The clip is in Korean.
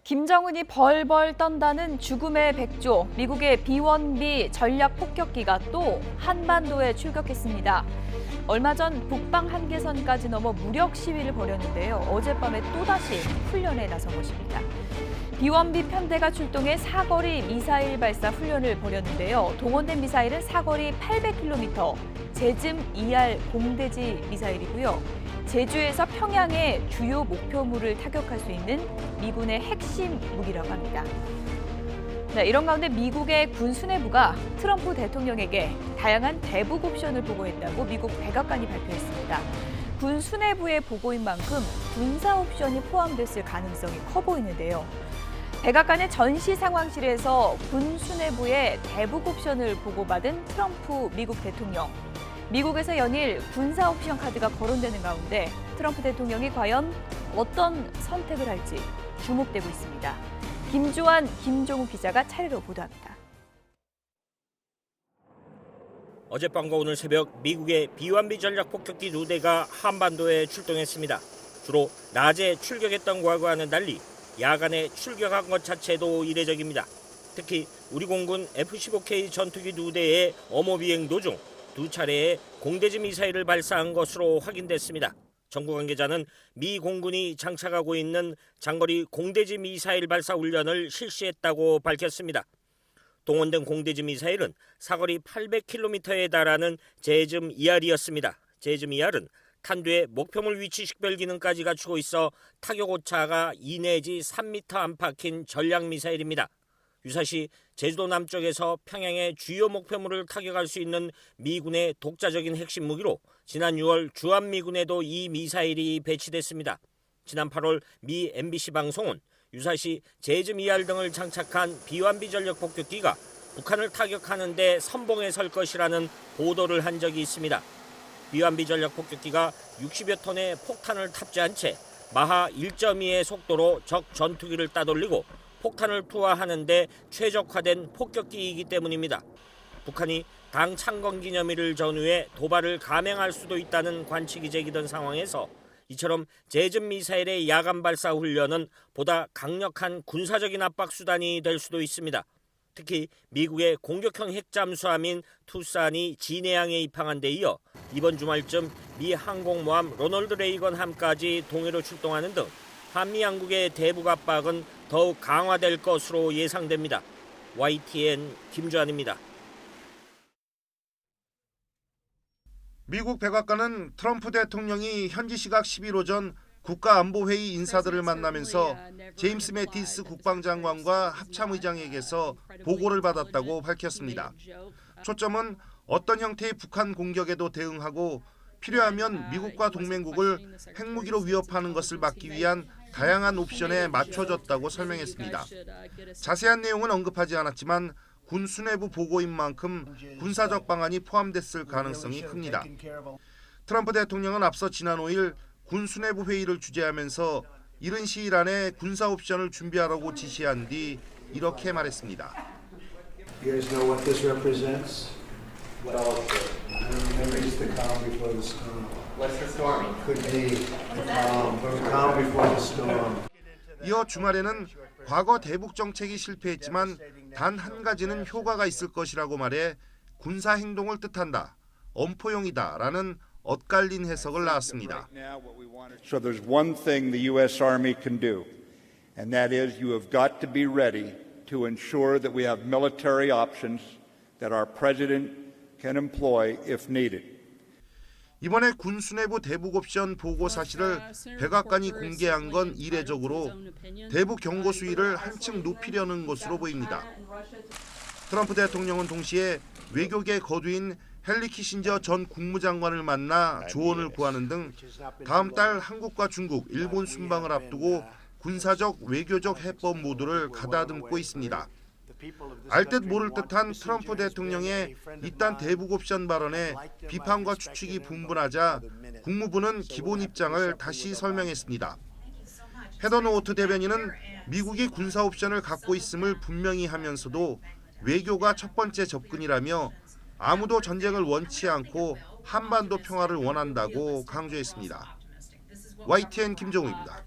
김정은이 벌벌 떤다는 죽음의 백조, 미국의 B-1B 전략 폭격기가 또 한반도에 출격했습니다. 얼마 전 북방 한계선까지 넘어 무력 시위를 벌였는데요. 어젯밤에 또다시 훈련에 나선 것입니다. B-1B 편대가 출동해 사거리 미사일 발사 훈련을 벌였는데요. 동원된 미사일은 사거리 800km, 제즘 ER 공대지 미사일이고요. 제주에서 평양의 주요 목표물을 타격할 수 있는 미군의 핵심 무기라고 합니다. 네, 이런 가운데 미국의 군 수뇌부가 트럼프 대통령에게 다양한 대북 옵션을 보고했다고 미국 백악관이 발표했습니다. 군 수뇌부의 보고인 만큼 군사 옵션이 포함됐을 가능성이 커 보이는데요. 백악관의 전시 상황실에서 군 수뇌부의 대북 옵션을 보고받은 트럼프 미국 대통령. 미국에서 연일 군사 옵션 카드가 거론되는 가운데 트럼프 대통령이 과연 어떤 선택을 할지 주목되고 있습니다. 김주환, 김종우 기자가 차례로 보도합니다. 어젯밤과 오늘 새벽 미국의 B-1B 전략 폭격기 2대가 한반도에 출동했습니다. 주로 낮에 출격했던 과거와는 달리 야간에 출격한 것 자체도 이례적입니다. 특히 우리 공군 F-15K 전투기 2대의 엄호 비행 도중 2차례의 공대지 미사일을 발사한 것으로 확인됐습니다. 정부 관계자는 미 공군이 장착하고 있는 장거리 공대지 미사일 발사 훈련을 실시했다고 밝혔습니다. 동원된 공대지 미사일은 사거리 800km에 달하는 제즘 ER이었습니다. 제즘 ER은 탄두에 목표물 위치 식별 기능까지 갖추고 있어 타격 오차가 2 내지 3m 안팎인 전략 미사일입니다. 유사시 제주도 남쪽에서 평양의 주요 목표물을 타격할 수 있는 미군의 독자적인 핵심 무기로 지난 6월 주한미군에도 이 미사일이 배치됐습니다. 지난 8월 미 MBC 방송은 유사시 제즘 ER 등을 장착한 B-1B 전략 폭격기가 북한을 타격하는 데 선봉에 설 것이라는 보도를 한 적이 있습니다. B-1B 전략 폭격기가 60여 톤의 폭탄을 탑재한 채 마하 1.2의 속도로 적 전투기를 따돌리고 폭탄을 투하하는 데 최적화된 폭격기이기 때문입니다. 북한이 당 창건 기념일을 전후해 도발을 감행할 수도 있다는 관측이 제기된 상황에서 이처럼 제즘 미사일의 야간 발사 훈련은 보다 강력한 군사적인 압박 수단이 될 수도 있습니다. 특히 미국의 공격형 핵잠수함인 투싼이 진해양에 입항한 데 이어 이번 주말쯤 미 항공모함 로널드 레이건 함까지 동해로 출동하는 등 한미 양국의 대북 압박은 더욱 강화될 것으로 예상됩니다. YTN 김주환입니다. 미국 백악관은 트럼프 대통령이 현지 시각 10일 오전 국가안보회의 인사들을 만나면서 제임스 매티스 국방장관과 합참의장에게서 보고를 받았다고 밝혔습니다. 초점은 어떤 형태의 북한 공격에도 대응하고 필요하면 미국과 동맹국을 핵무기로 위협하는 것을 막기 위한 다양한 옵션에 맞춰졌다고 설명했습니다. 자세한 내용은 언급하지 않았지만 군 수뇌부 보고인 만큼 군사적 방안이 포함됐을 가능성이 큽니다. 트럼프 대통령은 앞서 지난 5일 군 수뇌부 회의를 주재하면서 이른 시일 안에 군사 옵션을 준비하라고 지시한 뒤 이렇게 말했습니다. You guys know what this represents? Maybe it's the calm before the storm. What's the storm? Could be the calm before the storm. 이어 주말에는 과거 대북 정책이 실패했지만 단 한 가지는 효과가 있을 것이라고 말해 군사 행동을 뜻한다. 엄포용이다라는 엇갈린 해석을 낳았습니다. So there's one thing the U.S. Army can do, and that is you have got to be ready to ensure that we have military options that our president can employ if needed. 이번에 군 수뇌부 대북 옵션 보고 사실을 백악관이 공개한 건 이례적으로 대북 경고 수위를 한층 높이려는 것으로 보입니다. 트럼프 대통령은 동시에 외교계 거두인 헨리 키신저 전 국무장관을 만나 조언을 구하는 등 다음 달 한국과 중국, 일본 순방을 앞두고 군사적, 외교적 해법 모두를 가다듬고 있습니다. 알듯 모를 듯한 트럼프 대통령의 이딴 대북 옵션 발언에 비판과 추측이 분분하자 국무부는 기본 입장을 다시 설명했습니다. 헤더 노트 대변인은 미국이 군사 옵션을 갖고 있음을 분명히 하면서도 외교가 첫 번째 접근이라며 아무도 전쟁을 원치 않고 한반도 평화를 원한다고 강조했습니다. YTN 김종우입니다.